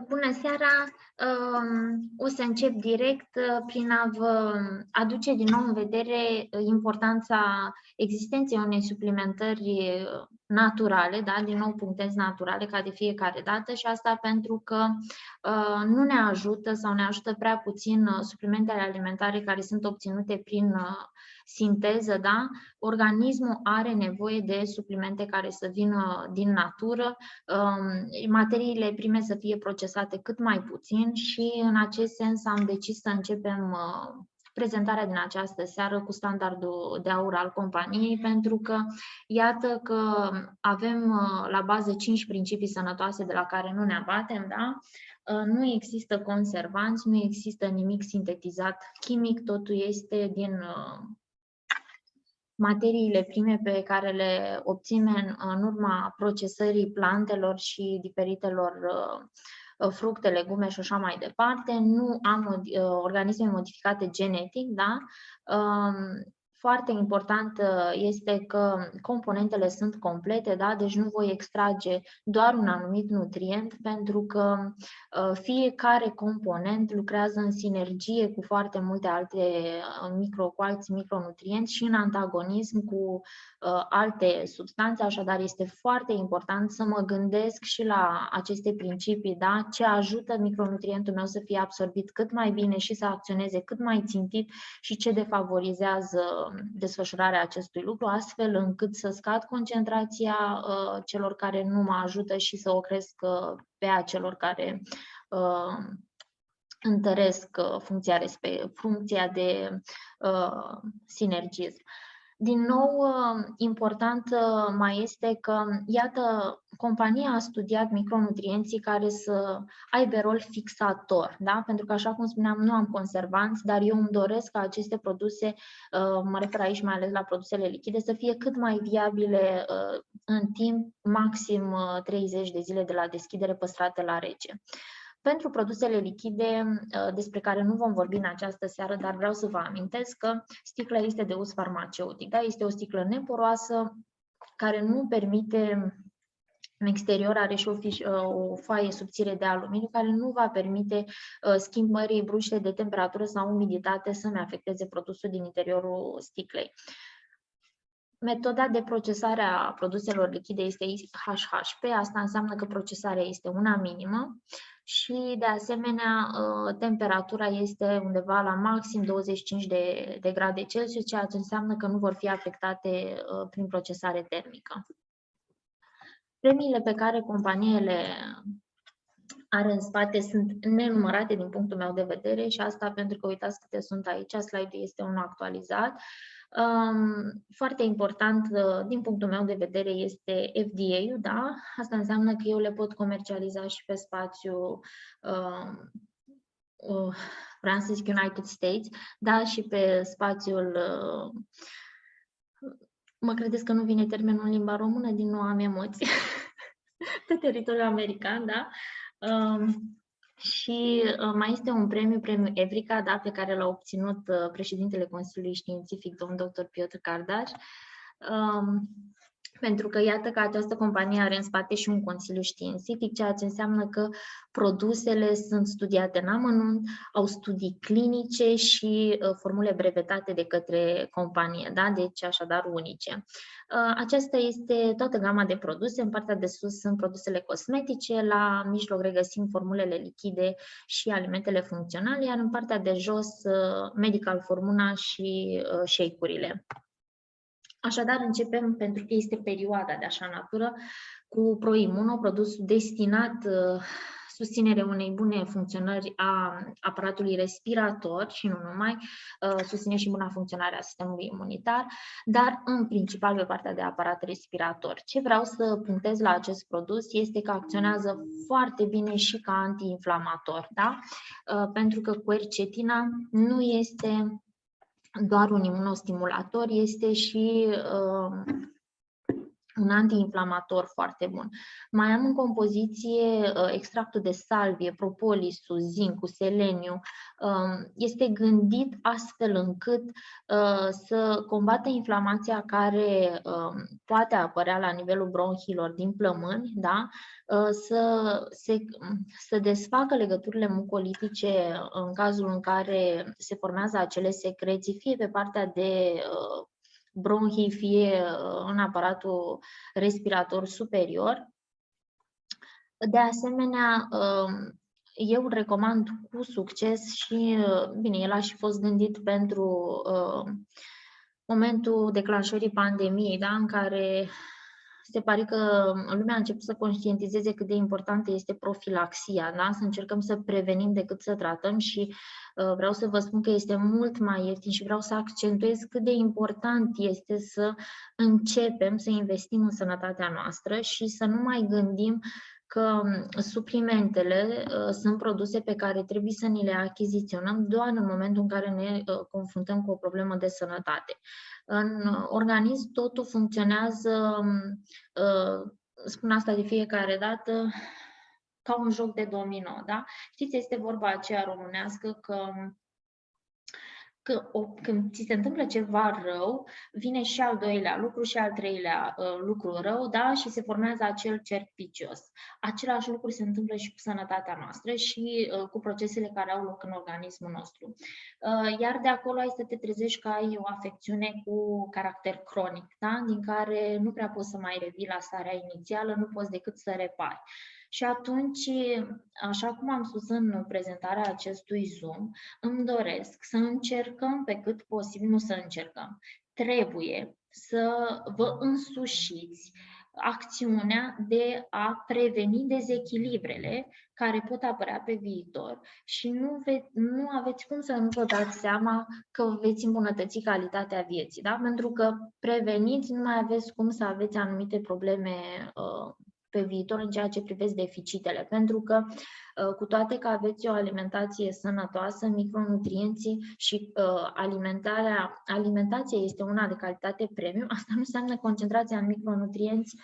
Bună seara! O să încep direct prin a vă aduce din nou în vedere importanța existenței unei suplimentări naturale, da? Din nou punctez naturale ca de fiecare dată, și asta pentru că nu ne ajută sau ne ajută prea puțin suplimentele alimentare care sunt obținute prin sinteză, da? Organismul are nevoie de suplimente care să vină din natură, materiile prime să fie procesate cât mai puțin și în acest sens am decis să începem prezentarea din această seară cu standardul de aur al companiei, pentru că iată că avem la bază 5 principii sănătoase de la care nu ne abatem, da? Nu există conservanți, nu există nimic sintetizat chimic, totul este din materiile prime pe care le obținem în urma procesării plantelor și diferitelor fructe, legume și așa mai departe. Nu am organisme modificate genetic, da? Foarte important este că componentele sunt complete, da? Deci nu voi extrage doar un anumit nutrient, pentru că fiecare component lucrează în sinergie cu foarte multe alte cu alți micronutrienți și în antagonism cu alte substanțe, așadar este foarte important să mă gândesc și la aceste principii, da? Ce ajută micronutrientul meu să fie absorbit cât mai bine și să acționeze cât mai țintit și ce defavorizează desfășurarea acestui lucru, astfel încât să scad concentrația celor care nu mă ajută și să o cresc pe a celor care întăresc funcția de sinergism. Din nou, important mai este că, iată, compania a studiat micronutrienții care să aibă rol fixator, da? Pentru că, așa cum spuneam, nu am conservanți, dar eu îmi doresc ca aceste produse, mă refer aici mai ales la produsele lichide, să fie cât mai viabile în timp, maxim 30 de zile de la deschidere, păstrate la rece. Pentru produsele lichide, despre care nu vom vorbi în această seară, dar vreau să vă amintesc că sticla este de uz farmaceutic. Da? Este o sticlă neporoasă care nu permite, în exterior are și o foaie subțire de aluminiu care nu va permite schimbării bruște de temperatură sau umiditate să-mi afecteze produsul din interiorul sticlei. Metoda de procesare a produselor lichide este HHP, asta înseamnă că procesarea este una minimă și, de asemenea, temperatura este undeva la maxim 25 de grade Celsius, ceea ce înseamnă că nu vor fi afectate prin procesare termică. Premiile pe care compania le are în spate sunt nenumărate din punctul meu de vedere și asta pentru că, uitați câte sunt aici, slide-ul este unul actualizat. Foarte important, din punctul meu de vedere, este FDA-ul, da? Asta înseamnă că eu le pot comercializa și pe spațiul vreau să zic United States, da? Și pe spațiul mă credeți că nu vine termenul în limba română, din nou am emoții, pe teritoriul american, da? Și mai este un premiu Evrica, da, pe care l-a obținut președintele Consiliului Științific, domnul dr. Piotr Cardaș, pentru că iată că această companie are în spate și un consiliu științific, ceea ce înseamnă că produsele sunt studiate în amănunt, au studii clinice și formule brevetate de către companie, da? Deci așadar unice. Aceasta este toată gama de produse. În partea de sus sunt produsele cosmetice, la mijloc regăsim formulele lichide și alimentele funcționale, iar în partea de jos medical formula și shake-urile. Așadar, începem, pentru că este perioada de așa natură, cu ProImmuno, produsul destinat susținerea unei bune funcționări a aparatului respirator și nu numai, susține și buna funcționare a sistemului imunitar, dar în principal pe partea de aparat respirator. Ce vreau să punctez la acest produs este că acționează foarte bine și ca antiinflamator, da? Pentru că quercetina nu este doar un imunostimulator, este și un antiinflamator foarte bun. Mai am în compoziție extractul de salvie, propolisul, zincul, seleniu. Este gândit astfel încât să combată inflamația care poate apărea la nivelul bronhilor din plămâni, da? Să desfacă legăturile mucolitice în cazul în care se formează acele secreții, fie pe partea de bronhii, fie în aparatul respirator superior. De asemenea, eu îl recomand cu succes și, bine, el a și fost gândit pentru momentul declanșării pandemiei, da, în care se pare că lumea a început să conștientizeze cât de importantă este profilaxia, da? Să încercăm să prevenim decât să tratăm și vreau să vă spun că este mult mai ieftin și vreau să accentuez cât de important este să începem să investim în sănătatea noastră și să nu mai gândim că suplimentele sunt produse pe care trebuie să ni le achiziționăm doar în momentul în care ne confruntăm cu o problemă de sănătate. În organism totul funcționează, spun asta de fiecare dată, ca un joc de domino, da? Știți, este vorba aceea românească că când ți se întâmplă ceva rău, vine și al doilea lucru și al treilea lucru rău, da? Și se formează acel cerc vicios. Același lucru se întâmplă și cu sănătatea noastră și cu procesele care au loc în organismul nostru. Iar de acolo ai să te trezești că ai o afecțiune cu caracter cronic, da? Din care nu prea poți să mai revii la starea inițială, nu poți decât să repari. Și atunci, așa cum am spus în prezentarea acestui Zoom, îmi doresc să încercăm pe cât posibil, nu să încercăm, trebuie să vă însușiți acțiunea de a preveni dezechilibrele care pot apărea pe viitor și nu aveți cum să nu vă dați seama că veți îmbunătăți calitatea vieții, da? Pentru că preveniți, nu mai aveți cum să aveți anumite probleme pe viitor în ceea ce privește deficitele, pentru că cu toate că aveți o alimentație sănătoasă, micronutrienții și alimentația este una de calitate premium, asta nu înseamnă concentrația în micronutrienți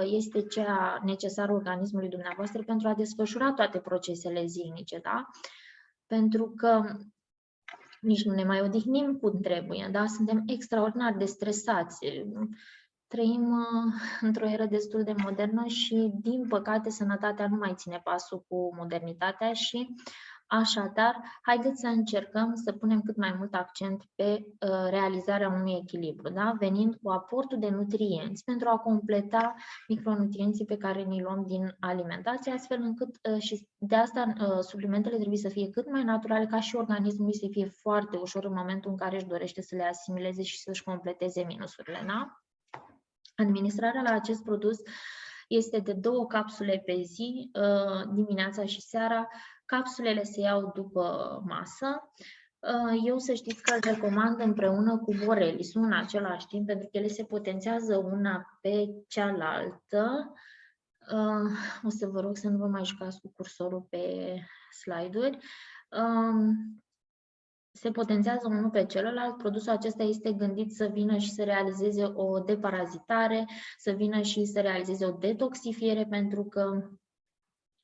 este cea necesară organismului dumneavoastră pentru a desfășura toate procesele zilnice, da? Pentru că nici nu ne mai odihnim cum trebuie, da? Suntem extraordinar de stresați. Trăim într-o eră destul de modernă și, din păcate, sănătatea nu mai ține pasul cu modernitatea și, așadar, haideți să încercăm să punem cât mai mult accent pe realizarea unui echilibru, da? Venind cu aportul de nutrienți pentru a completa micronutrienții pe care ni luăm din alimentație, astfel încât și de asta suplimentele trebuie să fie cât mai naturale, ca și organismul să fie foarte ușor în momentul în care își dorește să le asimileze și să-și completeze minusurile, da? Administrarea la acest produs este de 2 capsule pe zi, dimineața și seara. Capsulele se iau după masă. Eu să știți că îl recomand împreună cu Borelisul în același timp, pentru că ele se potențează una pe cealaltă. O să vă rog să nu vă mai jucați cu cursorul pe slide-uri. Se potențează unul pe celălalt, produsul acesta este gândit să vină și să realizeze o deparazitare, să vină și să realizeze o detoxifiere, pentru că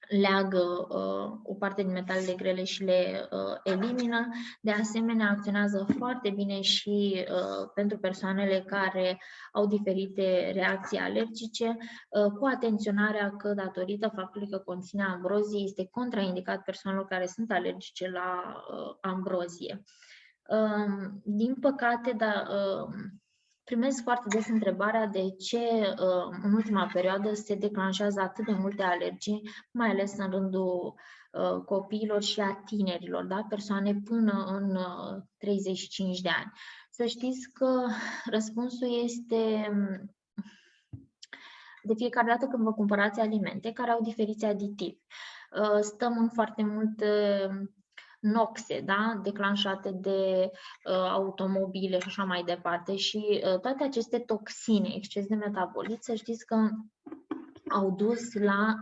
leagă o parte din metalele grele și le elimină. De asemenea, acționează foarte bine și pentru persoanele care au diferite reacții alergice, cu atenționarea că, datorită faptului că conține ambrozie, este contraindicat persoanelor care sunt alergice la ambrozie. Din păcate, primesc foarte des întrebarea de ce în ultima perioadă se declanșează atât de multe alergii, mai ales în rândul copiilor și a tinerilor, da? Persoane până în 35 de ani. Să știți că răspunsul este de fiecare dată când vă cumpărați alimente care au diferiți aditivi. Stăm în foarte multe noxe, da? Declanșate de automobile și așa mai departe și toate aceste toxine, exces de metabolit, să știți că au dus la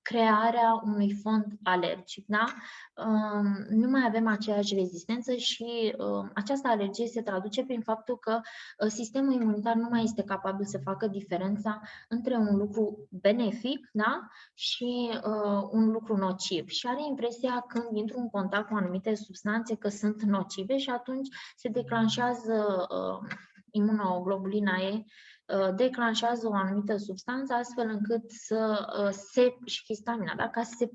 crearea unui fond alergic. Da? Nu mai avem aceeași rezistență și această alergie se traduce prin faptul că sistemul imunitar nu mai este capabil să facă diferența între un lucru benefic, da? Și un lucru nociv. Și are impresia când intru în contact cu anumite substanțe că sunt nocive și atunci se declanșează imunoglobulina E, declanșează o anumită substanță astfel încât și histamina, da? Ca să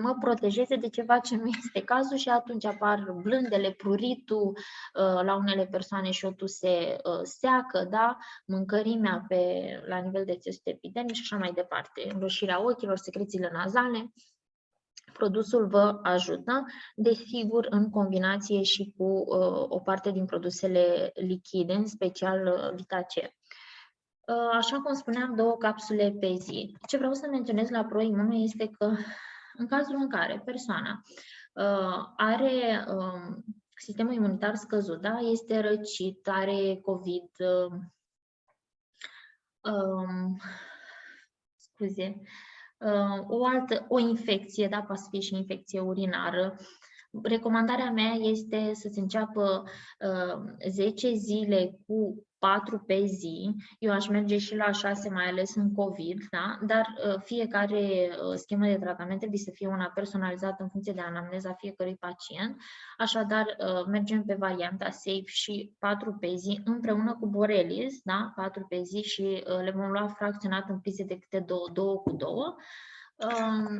mă protejeze de ceva ce nu este cazul și atunci apar blândele, pruritul, la unele persoane șotul se seacă, da? Mâncărimea la nivel de țesut epidermic și așa mai departe, înroșirea ochilor, secrețiile nazale. Produsul vă ajută, desigur, în combinație și cu o parte din produsele lichide, în special Vita C. Așa cum spuneam, 2 capsule pe zi. Ce vreau să menționez la ProImmuno este că în cazul în care persoana are sistemul imunitar scăzut, da? Este răcit, are COVID, o infecție, da? Poate să fie și infecție urinară. Recomandarea mea este să se înceapă 10 zile cu 4 pe zi. Eu aș merge și la 6, mai ales în COVID, da? Dar fiecare schemă de tratament trebuie să fie una personalizată în funcție de anamneza fiecărui pacient. Așadar, mergem pe varianta SAFE și 4 pe zi împreună cu Borelis, da? 4 pe zi și le vom lua fracționat în piese de câte 2 cu 2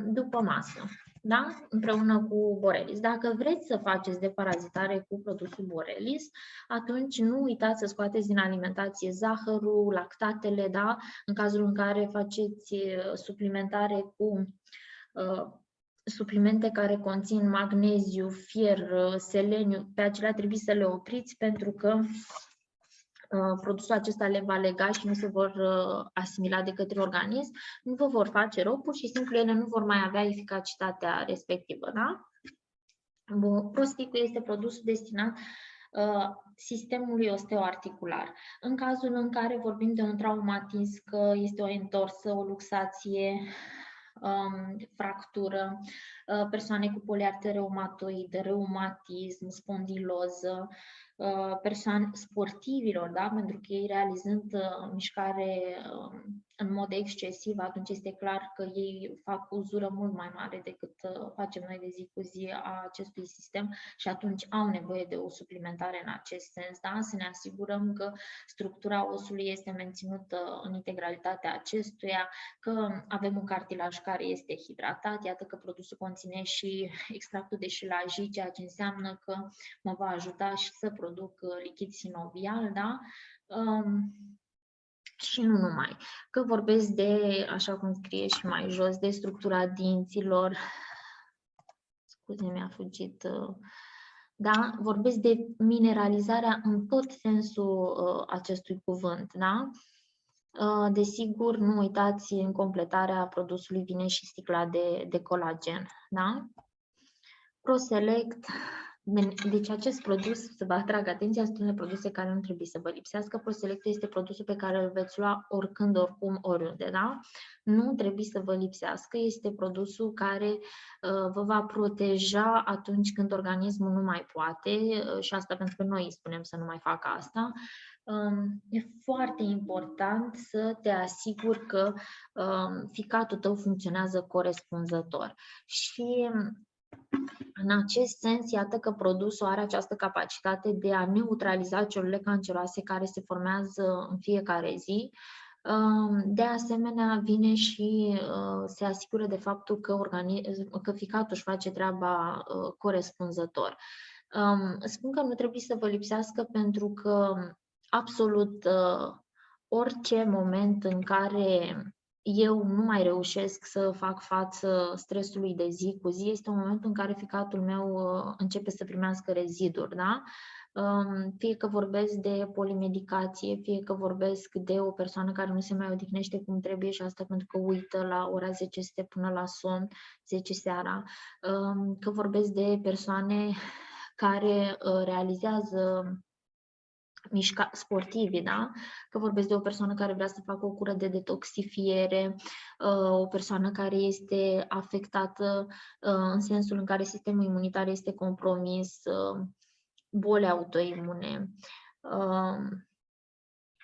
după masă. Da? Împreună cu Borelis. Dacă vreți să faceți deparazitare cu produsul Borelis, atunci nu uitați să scoateți din alimentație zahărul, lactatele, da? În cazul în care faceți suplimentare cu suplimente care conțin magneziu, fier, seleniu, pe acelea trebuie să le opriți pentru că produsul acesta le va lega și nu se vor asimila de către organism, nu vă vor face rău, pur și simplu ele nu vor mai avea eficacitatea respectivă. Da? Prosticul este produsul destinat sistemului osteoarticular. În cazul în care vorbim de un traumatism, că este o întorsă, o luxație, fractură, persoane cu poliartrite reumatoide, reumatism, spondiloză, persoane sportivilor, da? Pentru că ei realizând mișcare în mod excesiv, atunci este clar că ei fac o uzură mult mai mare decât facem noi de zi cu zi a acestui sistem și atunci au nevoie de o suplimentare în acest sens, da? Să ne asigurăm că structura osului este menținută în integralitatea acestuia, că avem un cartilaj care este hidratat, iată că produsul conține și extractul de șilajii, ceea ce înseamnă că mă va ajuta și să produc lichid sinovial, da? Și nu numai, că vorbesc de, așa cum scrie și mai jos, de structura dinților, scuze, mi-a fugit, da? Vorbesc de mineralizarea în tot sensul acestui cuvânt, da? Desigur, nu uitați, în completarea produsului vine și sticla de colagen, da? ProSelect. Deci acest produs, să vă atrag atenția, sunt unele produse care nu trebuie să vă lipsească. ProSelect este produsul pe care îl veți lua oricând, oricum, oriunde, da? Nu trebuie să vă lipsească, este produsul care vă va proteja atunci când organismul nu mai poate și asta pentru că noi îi spunem să nu mai facă asta. E foarte important să te asiguri că ficatul tău funcționează corespunzător și în acest sens, iată că produsul are această capacitate de a neutraliza celulele canceroase care se formează în fiecare zi. De asemenea, vine și se asigură de faptul că ficatul își face treaba corespunzător. Spun că nu trebuie să vă lipsească pentru că absolut orice moment în care eu nu mai reușesc să fac față stresului de zi cu zi, este un moment în care ficatul meu începe să primească reziduri, da? Fie că vorbesc de polimedicație, fie că vorbesc de o persoană care nu se mai odihnește cum trebuie și asta pentru că uită la ora 10 să până la somn, 10 seara, că vorbesc de persoane care realizează sportivi, da? Că vorbesc de o persoană care vrea să facă o cură de detoxifiere, o persoană care este afectată în sensul în care sistemul imunitar este compromis, boli autoimune,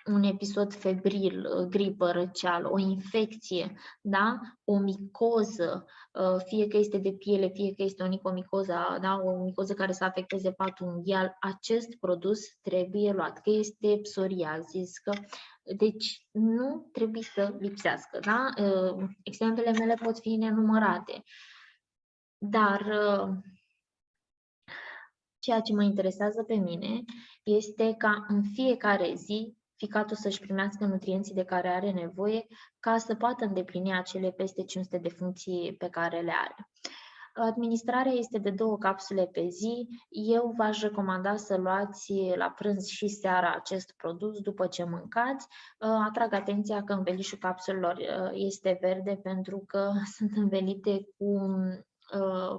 un episod febril, gripă, răceal, o infecție, da? O micoză, fie că este de piele, fie că este o nicomicoză, da? O micoză care să afecteze patul unghial, acest produs trebuie luat, că este psoriazis, că... Deci nu trebuie să lipsească, da? Exemplele mele pot fi nenumărate, dar ceea ce mă interesează pe mine este ca în fiecare zi ficatul să-și primească nutrienții de care are nevoie ca să poată îndeplini acele peste 500 de funcții pe care le are. Administrarea este de 2 capsule pe zi. Eu v-aș recomanda să luați la prânz și seara acest produs după ce mâncați. Atrag atenția că învelișul capsulelor este verde pentru că sunt învelite cu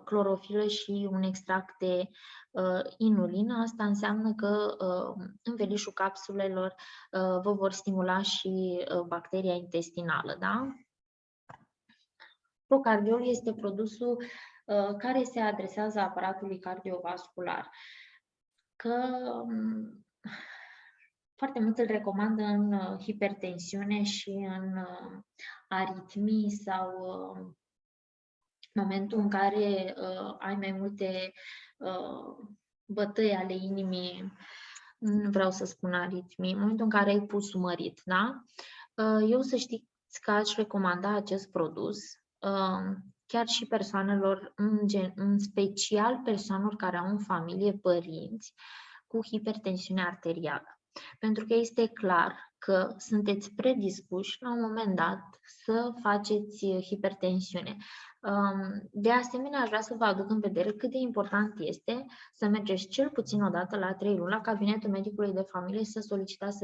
clorofilă și un extract de inulină. Asta înseamnă că învelișul capsulelor vă vor stimula și bacteria intestinală. Da? Procardiol este produsul care se adresează aparatului cardiovascular. Că foarte mult îl recomandă în hipertensiune și în aritmii sau momentul în care ai mai multe bătăi ale inimii, nu vreau să spun aritmii, în momentul în care ai pulsul mărit, da? Eu să știți că aș recomanda acest produs chiar și persoanelor, în special persoanelor care au în familie părinți cu hipertensiune arterială. Pentru că este clar că sunteți predispuși la un moment dat să faceți hipertensiune. De asemenea, aș vrea să vă aduc în vedere cât de important este să mergeți cel puțin o dată la 3 luni la cabinetul medicului de familie să solicitați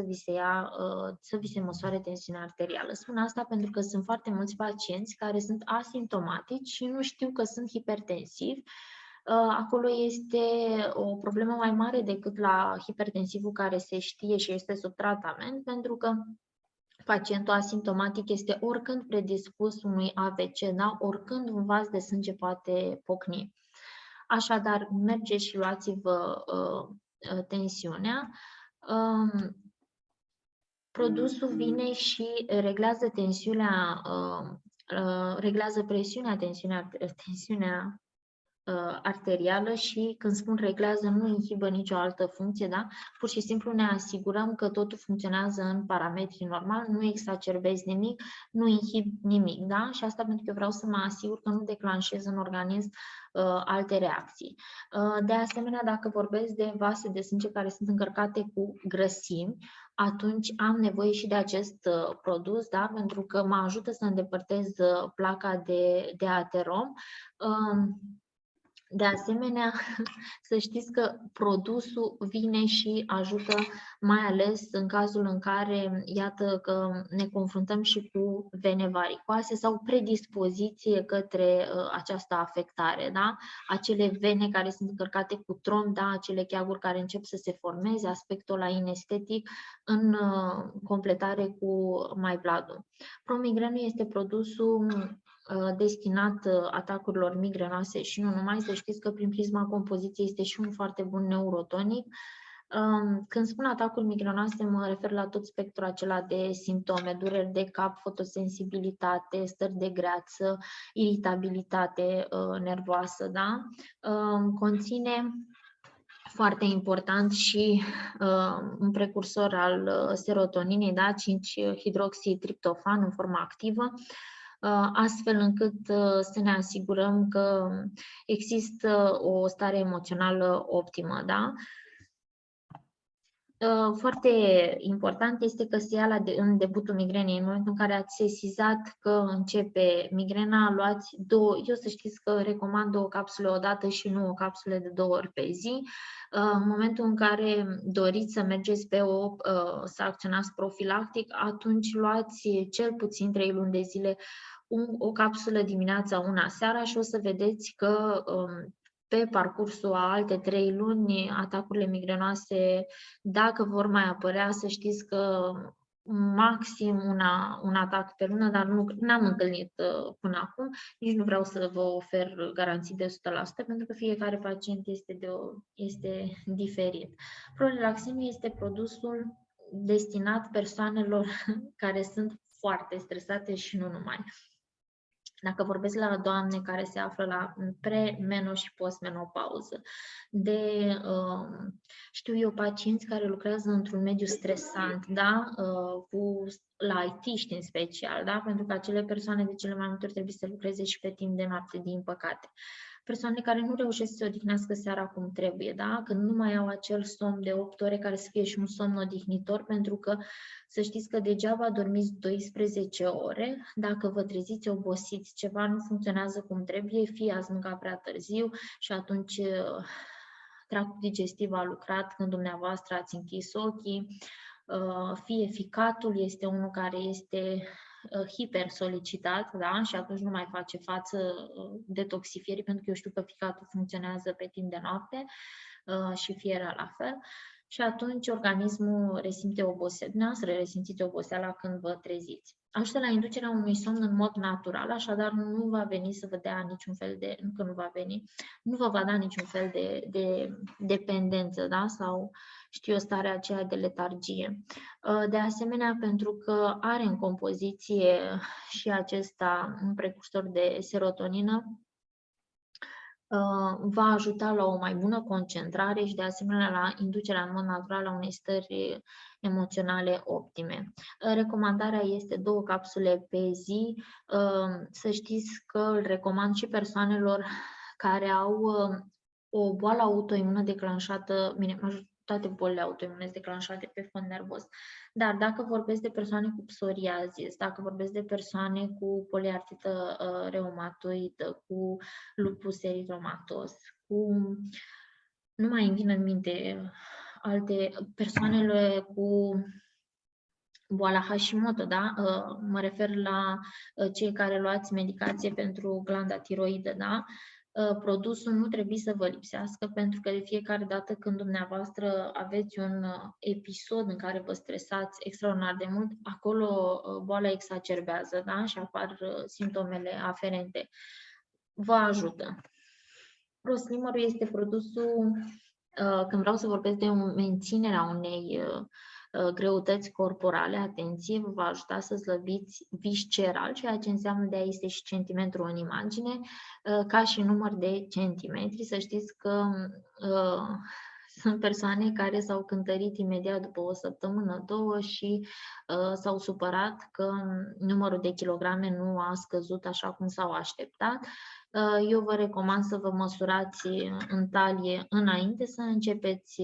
să vi se măsoare tensiunea arterială. Spun asta pentru că sunt foarte mulți pacienți care sunt asimptomatici și nu știu că sunt hipertensivi. Acolo este o problemă mai mare decât la hipertensivul care se știe și este sub tratament, pentru că pacientul asimptomatic este oricând predispus unui AVC, da? Oricând un vas de sânge poate pocni. Așadar, mergeți și luați-vă tensiunea. Produsul vine și reglează tensiunea, reglează presiunea, tensiunea arterială și când spun reglează, nu inhibă nicio altă funcție, da? Pur și simplu ne asigurăm că totul funcționează în parametri normal, nu exacerbezi nimic, nu inhib nimic, da? Și asta pentru că vreau să mă asigur că nu declanșez în organism alte reacții. De asemenea, dacă vorbesc de vase de sânge care sunt încărcate cu grăsimi, atunci am nevoie și de acest produs, da? Pentru că mă ajută să îndepărtez placa de aterom. De asemenea, să știți că produsul vine și ajută mai ales în cazul în care, iată că ne confruntăm și cu vene varicoase sau predispoziție către această afectare, da? Acele vene care sunt încărcate cu tromb, da? Acele cheaguri care încep să se formeze, aspectul ăla inestetic în completare cu MyBlood-ul. Promigrenul este produsul destinat atacurilor migrenoase și nu numai, să știți că prin prisma compoziției este și un foarte bun neurotonic. Când spun atacuri migrenoase, mă refer la tot spectrul acela de simptome, dureri de cap, fotosensibilitate, stări de greață, iritabilitate nervoasă, da? Conține foarte important și un precursor al serotoninei, da? 5-hidroxitriptofan în formă activă, astfel încât să ne asigurăm că există o stare emoțională optimă, da? Foarte important este că se ia în debutul migrenei, în momentul în care ați sesizat că începe migrena, luați eu să știți că recomand 2 capsule o dată și nu o capsule de 2 ori pe zi. În momentul în care doriți să mergeți să acționați profilactic, atunci luați cel puțin 3 luni de zile o capsulă dimineața, una seara și o să vedeți că pe parcursul a alte 3 luni, atacurile migrenoase, dacă vor mai apărea, să știți că maxim un atac pe lună, dar nu n-am întâlnit până acum, nici nu vreau să vă ofer garanții de 100%, pentru că fiecare pacient este diferit. Prolaxin este produsul destinat persoanelor care sunt foarte stresate și nu numai. Dacă vorbesc la doamne care se află la pre-meno și post-menopauză, știu eu, pacienți care lucrează într-un mediu stresant, da? La IT-ști în special, da? Pentru că acele persoane de cele mai multe ori trebuie să lucreze și pe timp de noapte, din păcate. Persoane care nu reușesc să se odihnească seara cum trebuie, da? Când nu mai au acel somn de 8 ore care să fie și un somn odihnitor, pentru că să știți că degeaba dormiți 12 ore, dacă vă treziți obosiți, ceva nu funcționează cum trebuie, fie ați mâncat prea târziu și atunci tractul digestiv a lucrat când dumneavoastră ați închis ochii, fie ficatul este unul care este hipersolicitat, da? Și atunci nu mai face față detoxifierii, pentru că eu știu că ficatul funcționează pe timp de noapte și fierea la fel. Și atunci organismul resimte oboseală, dumneavoastră resimțiți oboseala când vă treziți. Ajută la inducerea unui somn în mod natural, așadar nu va veni să vă dea niciun fel de, nu vă va da niciun fel de dependență, da? Sau știu, starea aceea de letargie. De asemenea, pentru că are în compoziție și acesta un precursor de serotonină, va ajuta la o mai bună concentrare și de asemenea la inducerea în mod natural a unei stări emoționale optime. Recomandarea este 2 capsule pe zi. Să știți că îl recomand și persoanelor care au o boală autoimună declanșată, toate bolile autoimune sunt declanșate pe fond nervos. Dar dacă vorbesc de persoane cu psoriazis, dacă vorbesc de persoane cu poliartrită reumatoidă, cu lupus eritromatos, nu mai îmi vin în minte alte persoanele cu boala Hashimoto, da? Mă refer la cei care luați medicație pentru glanda tiroidă, da? Produsul nu trebuie să vă lipsească, pentru că de fiecare dată când dumneavoastră aveți un episod în care vă stresați extraordinar de mult, acolo boala exacerbează, da? Și apar simptomele aferente. Vă ajută. ProSlimmer este produsul, când vreau să vorbesc de menținerea unei greutăți corporale, atenție, vă va ajuta să slăbiți visceral, ceea ce înseamnă de a este și centimetru în imagine, ca și număr de centimetri. Să știți că sunt persoane care s-au cântărit imediat după o săptămână, 2 și s-au supărat că numărul de kilograme nu a scăzut așa cum s-au așteptat. Eu vă recomand să vă măsurați în talie înainte să începeți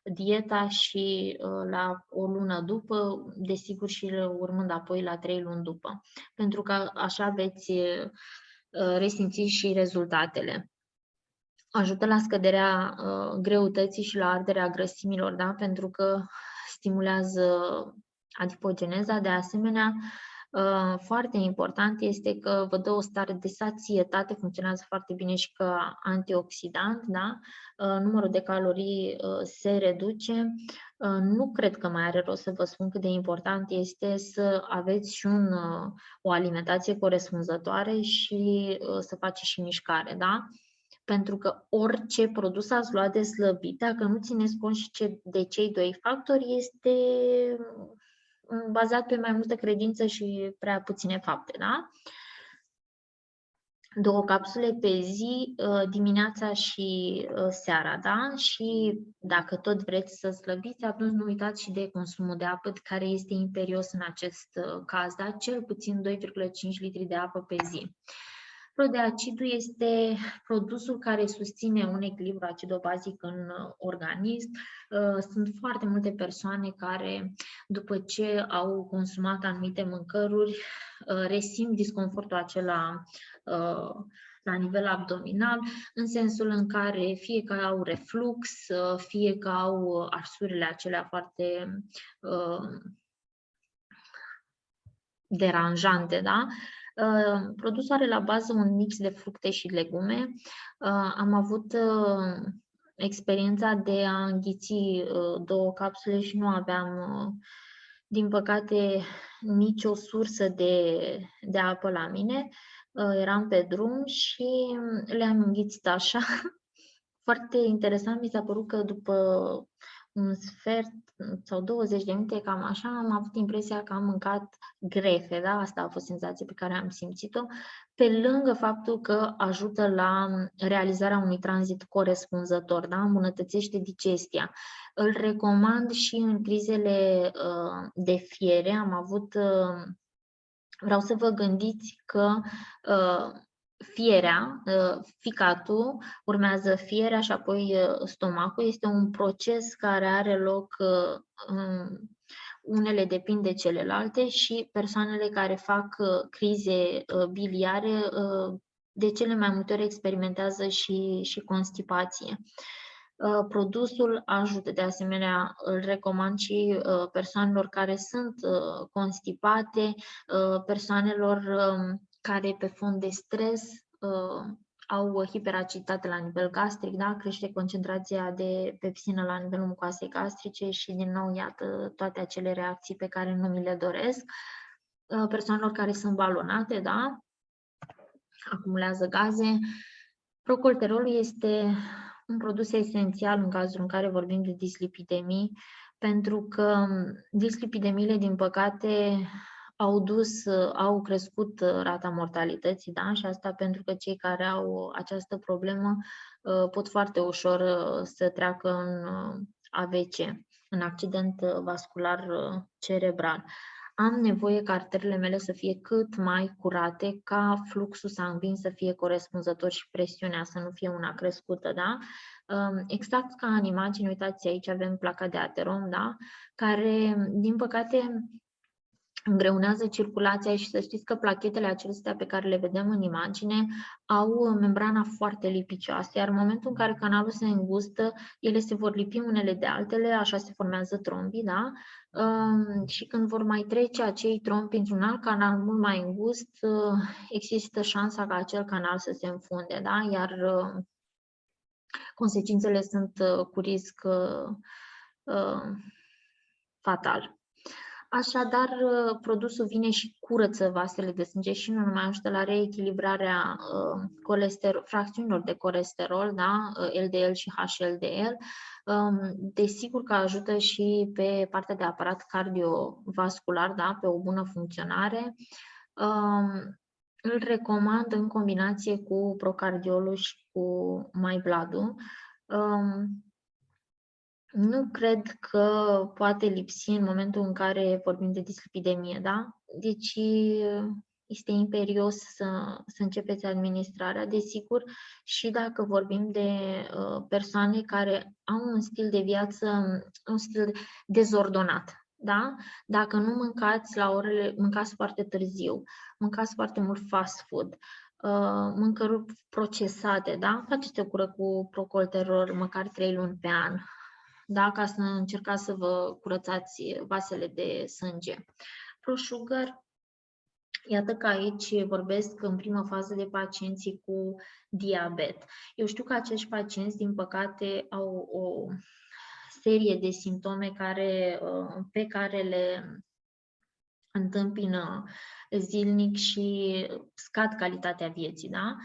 dieta și la o lună după, desigur și urmând apoi la 3 luni după, pentru că așa veți resimți și rezultatele. Ajută la scăderea greutății și la arderea grăsimilor, da? Pentru că stimulează adipogeneza. De asemenea, foarte important este că vă dă o stare de sațietate, funcționează foarte bine și ca antioxidant, da? Numărul de calorii se reduce. Nu cred că mai are rost să vă spun cât de important este să aveți și o alimentație corespunzătoare și să faceți și mișcare, da? Pentru că orice produs ați luat de slăbit, dacă nu țineți cont și de cei 2 factori, este bazat pe mai multă credință și prea puține fapte, da? 2 capsule pe zi, dimineața și seara, da? Și dacă tot vreți să slăbiți, atunci nu uitați și de consumul de apă, care este imperios în acest caz, da? Cel puțin 2,5 litri de apă pe zi. Prodeacidul este produsul care susține un echilibru acidobazic în organism. Sunt foarte multe persoane care, după ce au consumat anumite mâncăruri, resimt disconfortul acela la nivel abdominal, în sensul în care fie că au reflux, fie că au arsurile acelea foarte deranjante, da? Produsul are la bază un mix de fructe și legume. Am avut experiența de a înghiți 2 capsule și nu aveam, din păcate, nicio sursă de apă la mine. Eram pe drum și le-am înghițit așa. Foarte interesant mi s-a părut că după un sfert sau 20 de minute, cam așa, am avut impresia că am mâncat grefe, da? Asta a fost senzația pe care am simțit-o, pe lângă faptul că ajută la realizarea unui tranzit corespunzător, da? Îmbunătățește digestia. Îl recomand și în crizele de fiere. Am avut, vreau să vă gândiți că fierea, ficatul, urmează fierea și apoi stomacul. Este un proces care are loc, unele depind de celelalte și persoanele care fac crize biliare de cele mai multe ori experimentează și constipație. Produsul ajută, de asemenea, îl recomand și persoanelor care sunt constipate, persoanelor care pe fond de stres au hiperaciditate la nivel gastric, da? Crește concentrația de pepsină la nivelul mucoasei gastrice și, din nou, iată toate acele reacții pe care nu mi le doresc. Persoanelor care sunt balonate, da? Acumulează gaze. Procolterolul este un produs esențial în cazul în care vorbim de dislipidemii, pentru că dislipidemiile, din păcate, au crescut rata mortalității, da? Și asta pentru că cei care au această problemă pot foarte ușor să treacă în AVC, în accident vascular cerebral. Am nevoie ca arterele mele să fie cât mai curate, ca fluxul sanguin să fie corespunzător și presiunea să nu fie una crescută, da? Exact ca în imagine, uitați, aici avem placa de aterom, da? Care, din păcate, îngreunează circulația și să știți că plachetele acestea pe care le vedem în imagine au membrana foarte lipicioasă, iar în momentul în care canalul se îngustă, ele se vor lipi unele de altele, așa se formează trombii, da? Și când vor mai trece acei trombi într-un alt canal mult mai îngust, există șansa ca acel canal să se înfunde, da? Iar consecințele sunt cu risc fatal. Așadar, produsul vine și curăță vasele de sânge și nu numai ajută la reechilibrarea fracțiunilor de colesterol, da? LDL și HLDL. Desigur că ajută și pe partea de aparat cardiovascular, da? Pe o bună funcționare. Îl recomand în combinație cu procardiolul și cu MyBlood-ul. Nu cred că poate lipsi în momentul în care vorbim de dislipidemie, da? Deci este imperios să începeți administrarea, desigur, și dacă vorbim de persoane care au un stil de viață, un stil dezordonat. Da? Dacă nu mâncați foarte târziu, mâncați foarte mult fast food, mâncăruri procesate, da? Faceți o cură cu procolterol măcar 3 luni pe an, da? Ca să încercați să vă curățați vasele de sânge. ProSugar, iată că aici vorbesc în primă fază de pacienții cu diabet. Eu știu că acești pacienți, din păcate, au o serie de simptome pe care le întâmpină zilnic și scad calitatea vieții, da?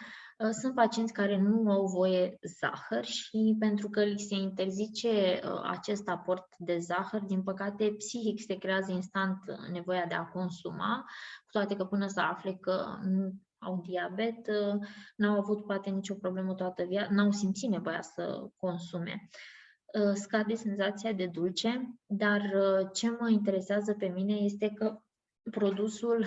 Sunt pacienți care nu au voie zahăr și pentru că li se interzice acest aport de zahăr, din păcate, psihic se creează instant nevoia de a consuma, cu toate că până să afle că nu au diabet, n-au avut poate nicio problemă toată viața, n-au simțit nevoia să consume. Scade senzația de dulce, dar ce mă interesează pe mine este că produsul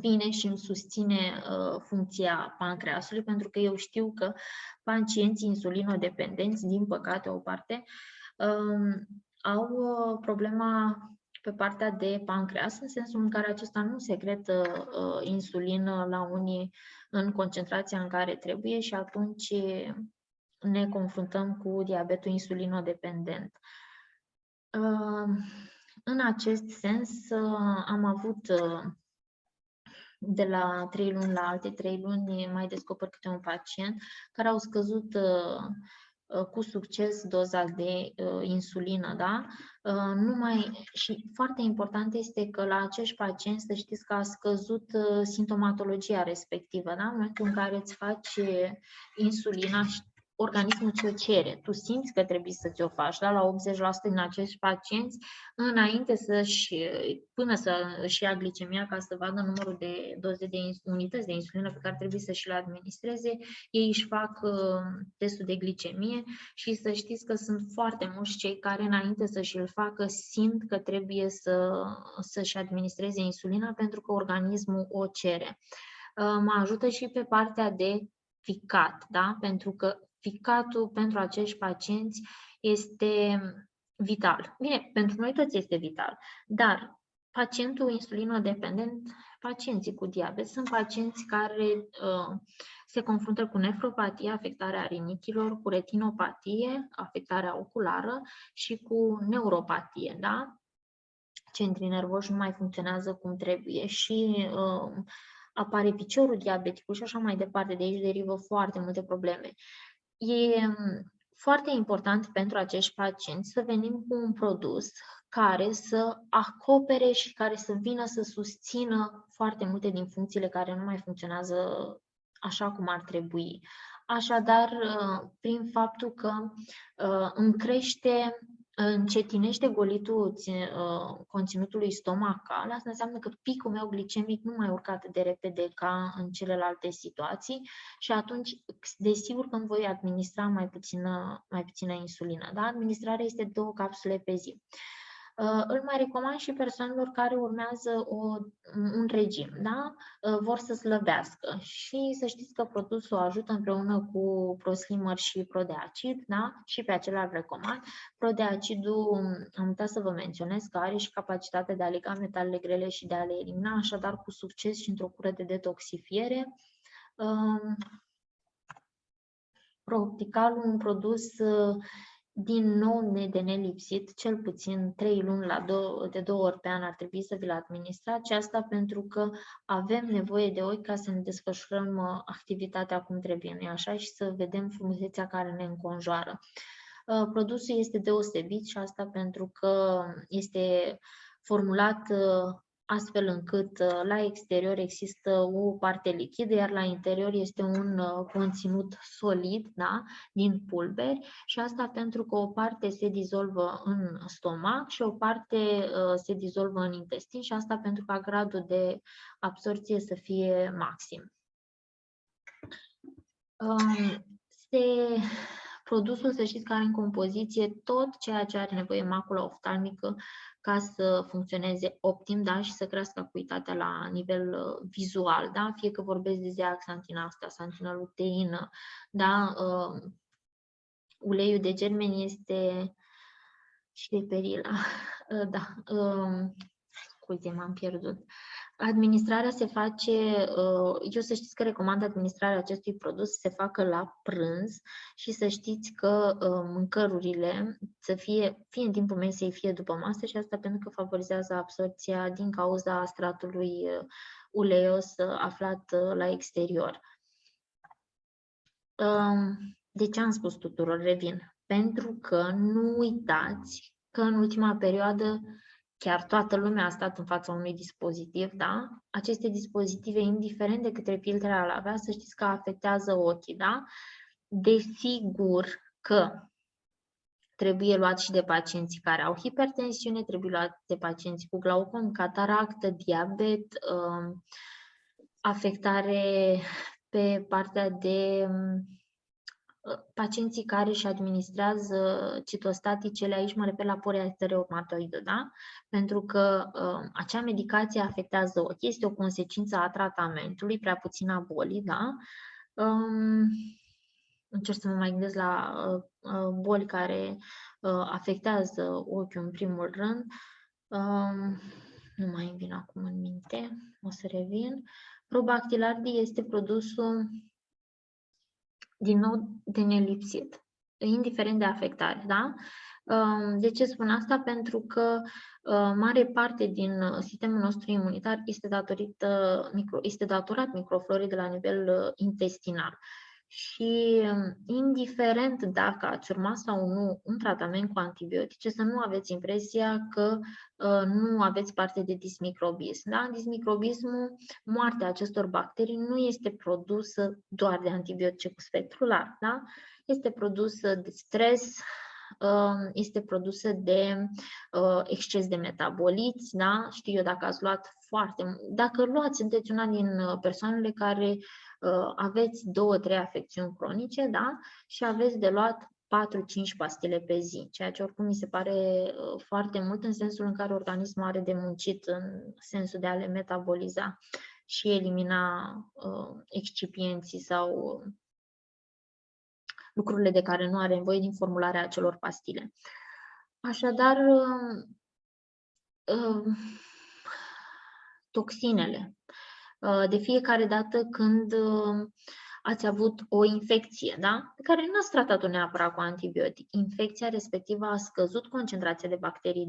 vine și îmi susține funcția pancreasului, pentru că eu știu că pacienții insulinodependenți, din păcate o parte, au problema pe partea de pancreas, în sensul în care acesta nu secretă insulină la unii în concentrația în care trebuie și atunci ne confruntăm cu diabetul insulinodependent. În acest sens, am avut de la 3 luni la alte 3 luni mai descoper câte un pacient care au scăzut cu succes doza de insulină, da? Și foarte important este că la acești pacienți să știți că a scăzut simptomatologia respectivă, da? În momentul în care îți faci insulina, organismul ți-o cere, tu simți că trebuie să ți-o faci, da? La 80% din acești pacienți, până să își ia glicemia ca să vadă numărul de doze de unități de insulină pe care trebuie să și le administreze, ei își fac testul de glicemie și să știți că sunt foarte mulți cei care înainte să-și îl facă simt că trebuie să-și administreze insulina pentru că organismul o cere. Mă ajută și pe partea de ficat, da? Pentru că ficatul pentru acești pacienți este vital. Bine, pentru noi toți este vital, dar pacientul insulinodependent, pacienții cu diabet, sunt pacienți care se confruntă cu nefropatie, afectarea rinichilor, cu retinopatie, afectarea oculară și cu neuropatie, da? Centrii nervoși nu mai funcționează cum trebuie și apare piciorul diabeticul și așa mai departe. De aici derivă foarte multe probleme. E foarte important pentru acești pacienți să venim cu un produs care să acopere și care să vină să susțină foarte multe din funcțiile care nu mai funcționează așa cum ar trebui. Așadar, prin faptul că încetinește golitul conținutului stomacal, asta înseamnă că picul meu glicemic nu mai urcă atât de repede ca în celelalte situații și atunci, desigur că îmi voi administra mai puțină insulină. Da? Administrarea este 2 capsule pe zi. Îl mai recomand și persoanelor care urmează un regim, da? Vor să slăbească și să știți că produsul ajută împreună cu ProSlimmer și Prodeacid, da? Și pe acela îl recomand. Prodeacidul, am uitat să vă menționez că are și capacitatea de a lega metalele grele și de a le elimina, așadar cu succes și într-o cură de detoxifiere. Proopticalul, un produs din nou de nelipsit, cel puțin 3 luni de 2 ori pe an ar trebui să vi-l administrați, și asta pentru că avem nevoie de ochi ca să ne desfășurăm activitatea cum trebuie, nu așa, și să vedem frumusețea care ne înconjoară. Produsul este deosebit și asta pentru că este formulat astfel încât la exterior există o parte lichidă, iar la interior este un conținut solid, da, din pulberi, și asta pentru că o parte se dizolvă în stomac și o parte se dizolvă în intestin, și asta pentru ca gradul de absorție să fie maxim. Produsul, să știți că are în compoziție tot ceea ce are nevoie macula oftalmică ca să funcționeze optim, da, și să crească acuitatea la nivel vizual, da, fie că vorbesc de zeaxantina asta, santinoluteină, da, uleiul de germeni este și de perila, da, scuze, m-am pierdut. Administrarea se face, eu să știți că recomand administrarea acestui produs să se facă la prânz și să știți că mâncărurile să fie în timpul mesei, fie după masă, și asta pentru că favorizează absorpția din cauza stratului uleios aflat la exterior. De ce am spus tuturor? Revin. Pentru că nu uitați că în ultima perioadă chiar toată lumea a stat în fața unui dispozitiv, da? Aceste dispozitive, indiferent de câte filtre ar avea, să știți că afectează ochii, da? Desigur că trebuie luat și de pacienții care au hipertensiune, trebuie luat de pacienții cu glaucom, cataractă, diabet, afectare pe partea de pacienții care își administrează citostaticele, aici mă refer la poreatea reumatoidă, da? Pentru că acea medicație afectează ochii, este o consecință a tratamentului, prea puțin a bolii, da? Încerc să mă mai gândesc la boli care afectează ochiul în primul rând. Nu mai îmi vin acum în minte, o să revin. Probactilardi este produsul din nou de nelipsit, indiferent de afectare, da? De ce spun asta? Pentru că mare parte din sistemul nostru imunitar este datorat microflorii de la nivel intestinal. Și indiferent dacă ați urma sau nu un tratament cu antibiotice, să nu aveți impresia că nu aveți parte de dismicrobism. Da? Dismicrobismul, moartea acestor bacterii, nu este produsă doar de antibiotice cu spectru larg. Da? Este produsă de stres, este produsă de exces de metaboliți, da? Știu eu dacă ați luat dacă luați, sunteți una din persoanele care aveți 2-3 afecțiuni cronice, da? Și aveți de luat 4-5 pastile pe zi, ceea ce oricum mi se pare foarte mult în sensul în care organismul are de muncit în sensul de a le metaboliza și elimina excipienții sau lucrurile de care nu are nevoie din formularea acelor pastile. Așadar, toxinele. De fiecare dată când ați avut o infecție, da? Pe care nu ați tratat-o neapărat cu antibiotic. Infecția respectivă a scăzut concentrația de bacterii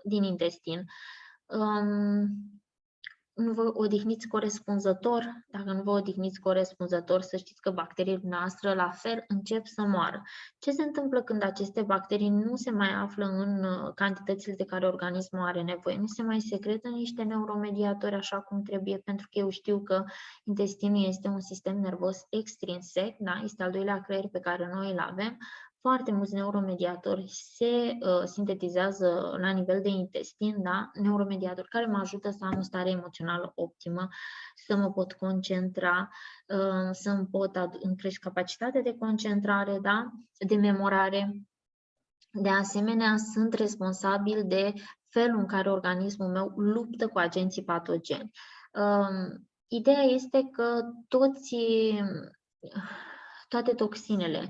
din intestin. Nu vă odihniți corespunzător. Dacă nu vă odihniți corespunzător, să știți că bacteriile noastre la fel încep să moară. Ce se întâmplă când aceste bacterii nu se mai află în cantitățile de care organismul are nevoie? Nu se mai secretă niște neuromediatori așa cum trebuie, pentru că eu știu că intestinul este un sistem nervos extrinsec, da? Este al doilea creier pe care noi îl avem. Foarte mulți neuromediatori se sintetizează la nivel de intestin, da? Neuromediatori care mă ajută să am o stare emoțională optimă, să mă pot concentra, să-mi pot crește capacitatea de concentrare, da? De memorare. De asemenea, sunt responsabil de felul în care organismul meu luptă cu agenții patogeni. Ideea este că toate toxinele,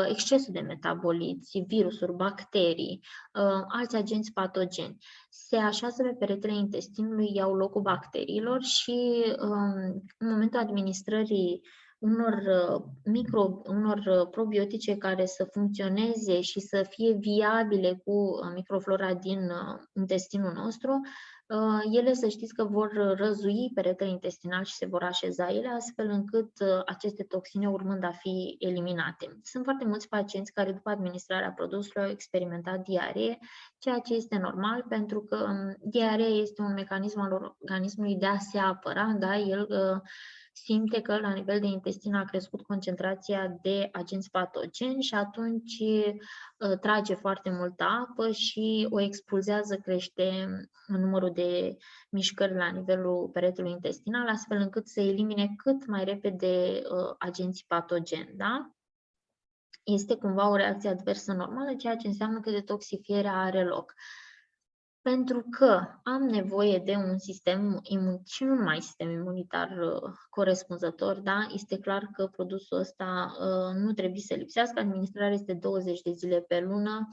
excesul de metaboliți, virusuri, bacterii, alți agenți patogeni, se așează pe peretele intestinului, iau locul bacteriilor și în momentul administrării unor probiotice care să funcționeze și să fie viabile cu microflora din intestinul nostru, ele să știți că vor răzui peretele intestinal și se vor așeza ele, astfel încât aceste toxine urmând a fi eliminate. Sunt foarte mulți pacienți care după administrarea produsului au experimentat diaree, ceea ce este normal pentru că diarea este un mecanism al organismului de a se apăra, da? El simte că la nivel de intestin a crescut concentrația de agenți patogeni și atunci trage foarte multă apă și o expulzează, crește numărul de mișcări la nivelul peretelui intestinal, astfel încât să elimine cât mai repede agenții patogeni. Da? Este cumva o reacție adversă normală, ceea ce înseamnă că detoxifierea are loc. Pentru că am nevoie de un sistem și nu numai sistem imunitar corespunzător, da? Este clar că produsul ăsta nu trebuie să lipsească, administrarea este 20 de zile pe lună.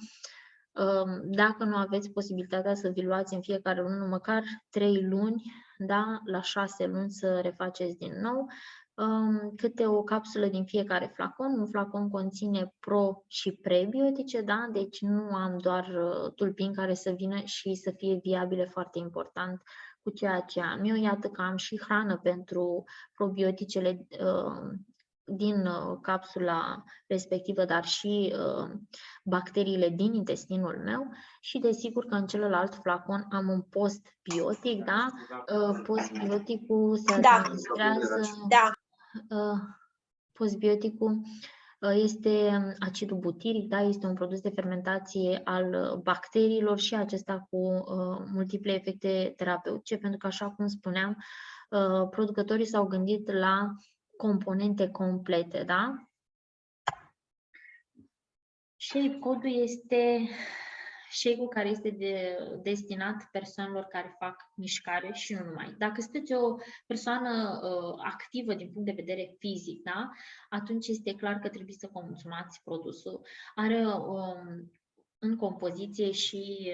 Dacă nu aveți posibilitatea să vi luați în fiecare lună, măcar 3 luni, da? La 6 luni să refaceți din nou. Câte o capsulă din fiecare flacon. Un flacon conține pro și prebiotice, da? Deci nu am doar tulpini care să vină și să fie viabile, foarte important, cu ceea ce am eu. Iată că am și hrană pentru probioticele din capsula respectivă, dar și bacteriile din intestinul meu și desigur că în celălalt flacon am un postbiotic, da? Postbioticul se administrează... Da. Postbioticul este acidul butiric, da? Este un produs de fermentație al bacteriilor și acesta cu multiple efecte terapeutice, pentru că, așa cum spuneam, producătorii s-au gândit la componente complete, da? Shape codul este shake-ul care este destinat persoanelor care fac mișcare și nu numai. Dacă sunteți o persoană activă din punct de vedere fizic, da? Atunci este clar că trebuie să consumați produsul. Are în compoziție și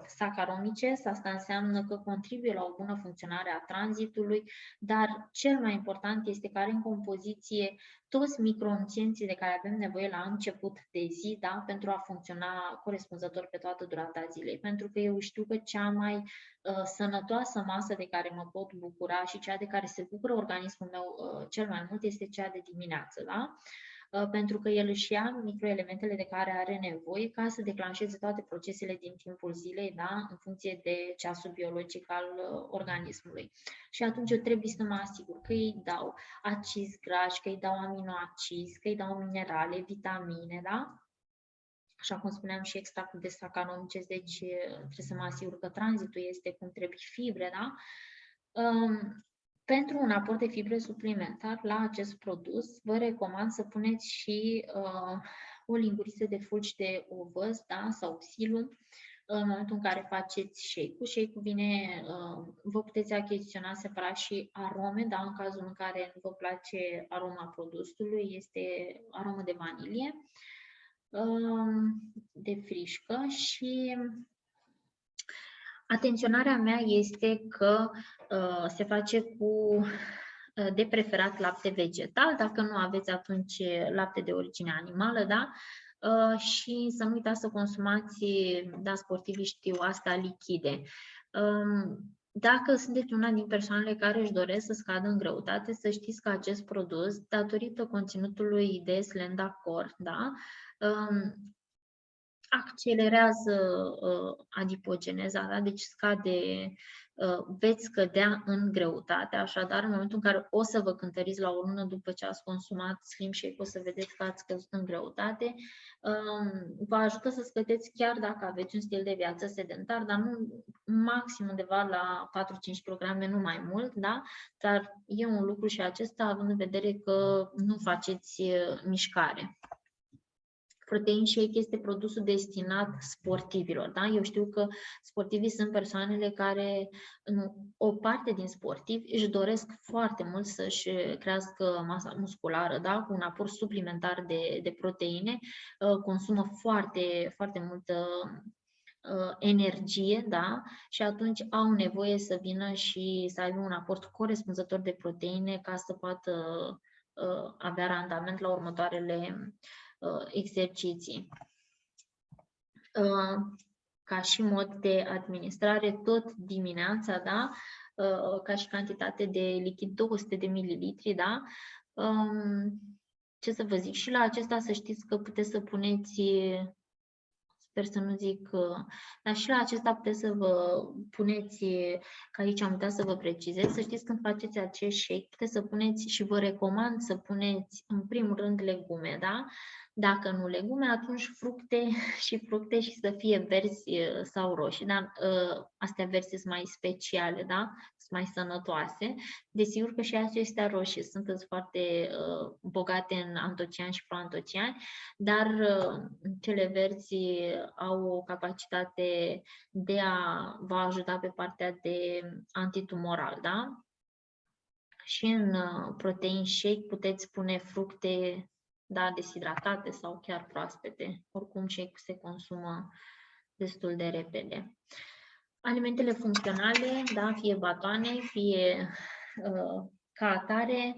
sacaromice. Asta înseamnă că contribuie la o bună funcționare a tranzitului, dar cel mai important este că are în compoziție toți micronutrienții de care avem nevoie la început de zi, da, pentru a funcționa corespunzător pe toată durata zilei. Pentru că eu știu că cea mai sănătoasă masă de care mă pot bucura și cea de care se bucură organismul meu cel mai mult este cea de dimineață, da? Pentru că el își ia microelementele de care are nevoie ca să declanșeze toate procesele din timpul zilei, da? În funcție de ceasul biologic al organismului. Și atunci eu trebuie să mă asigur că îi dau acizi grași, că îi dau aminoacizi, că îi dau minerale, vitamine, da? Așa cum spuneam, și extractul de sacaromice, deci trebuie să mă asigur că tranzitul este cum trebuie, fibre, da? Pentru un aport de fibre suplimentar la acest produs, vă recomand să puneți și o linguriță de fulgi de ovăz, da? Sau xilum, în momentul în care faceți shake-ul. Shake-ul vine, vă puteți achiziționa separat și arome, da? În cazul în care nu vă place aroma produsului, este aromă de vanilie, de frișcă. Și atenționarea mea este că se face cu, de preferat, lapte vegetal. Dacă nu aveți, atunci lapte de origine animală, da? Și să nu uitați să consumați, da, sportivii știu asta, lichide. Dacă sunteți una din persoanele care își doresc să scadă în greutate, să știți că acest produs, datorită conținutului de Slendacor, da, accelerează adipogeneza, da? Deci veți scădea în greutate, așadar în momentul în care o să vă cântăriți la o lună după ce ați consumat Slim Shake, o să vedeți că ați scăzut în greutate, vă ajută să scădeți chiar dacă aveți un stil de viață sedentar, dar nu maxim undeva la 4-5 kg, nu mai mult, da? Dar e un lucru și acesta, având în vedere că nu faceți mișcare. Protein Shake este produsul destinat sportivilor, da? Eu știu că sportivii sunt persoanele care, o parte din sportivi, își doresc foarte mult să-și crească masa musculară, da? Cu un aport suplimentar de proteine, consumă foarte, foarte multă energie, da? Și atunci au nevoie să vină și să aibă un aport corespunzător de proteine ca să poată avea randament la următoarele exerciții. Ca și mod de administrare, tot dimineața, da? Ca și cantitate de lichid 200 de mililitri, da? Ce să vă zic? Și la acesta să știți că puteți să puneți, sper să nu zic, dar și la acesta puteți să vă puneți, că aici am uitat să vă precizez, să știți când faceți acest shake, puteți să puneți și vă recomand să puneți în primul rând legume, da? Dacă nu legume, atunci fructe și să fie verzi sau roșii, dar astea verzi sunt mai speciale, da? Sunt mai sănătoase. Desigur că și acestea roșii sunt foarte bogate în antociani și proantociani, dar cele verzi au o capacitate de a vă ajuta pe partea de antitumoral, da? Și în protein shake puteți pune fructe, da, deshidratate sau chiar proaspete. Oricum shake se consumă destul de repede. Alimentele funcționale, da, fie batoane, fie ca atare,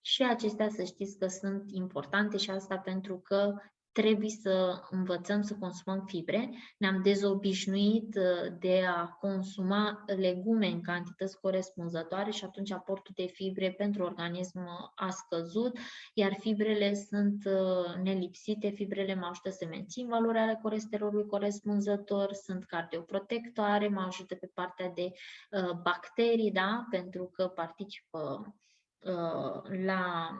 și acestea să știți că sunt importante, și asta pentru că trebuie să învățăm să consumăm fibre. Ne-am dezobișnuit de a consuma legume în cantități corespunzătoare și atunci aportul de fibre pentru organism a scăzut, iar fibrele sunt nelipsite. Fibrele mă ajută să mențin valoarea ale colesterolului corespunzător, sunt cardioprotectoare, mă ajută pe partea de bacterii, da? Pentru că participă la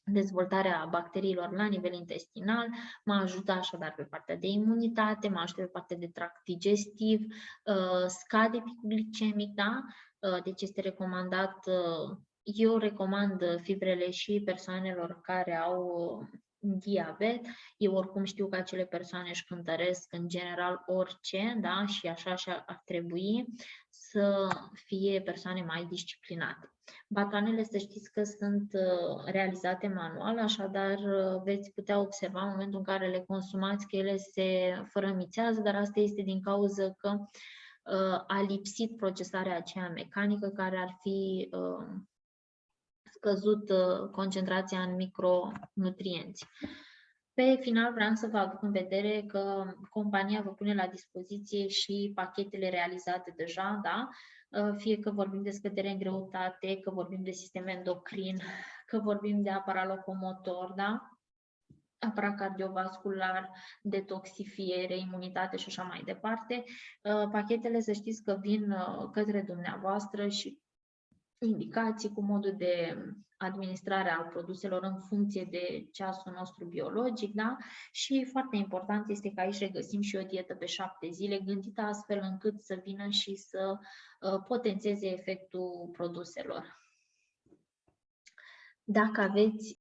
dezvoltarea bacteriilor la nivel intestinal, mă ajută așadar pe partea de imunitate, mă ajută pe partea de tract digestiv, scade picul glicemic, da? Deci este recomandat, eu recomand fibrele și persoanelor care au diabet. Eu oricum știu că acele persoane își cântăresc în general orice, da? Și așa ar trebui să fie persoane mai disciplinate. Batoanele, să știți că sunt realizate manual, așadar veți putea observa în momentul în care le consumați că ele se fărămițează, dar asta este din cauza că a lipsit procesarea aceea mecanică care ar fi scăzut concentrația în micronutrienți. Pe final vreau să vă aduc în vedere că compania vă pune la dispoziție și pachetele realizate deja, da? Fie că vorbim de scădere în greutate, că vorbim de sistem endocrin, că vorbim de aparat locomotor, da? Aparat cardiovascular, detoxifiere, imunitate și așa mai departe. Pachetele, să știți că vin către dumneavoastră și indicații cu modul de administrare al produselor în funcție de ceasul nostru biologic, da? Și foarte important este că aici regăsim și o dietă pe 7 zile, gândită astfel încât să vină și să potențeze efectul produselor. Dacă aveți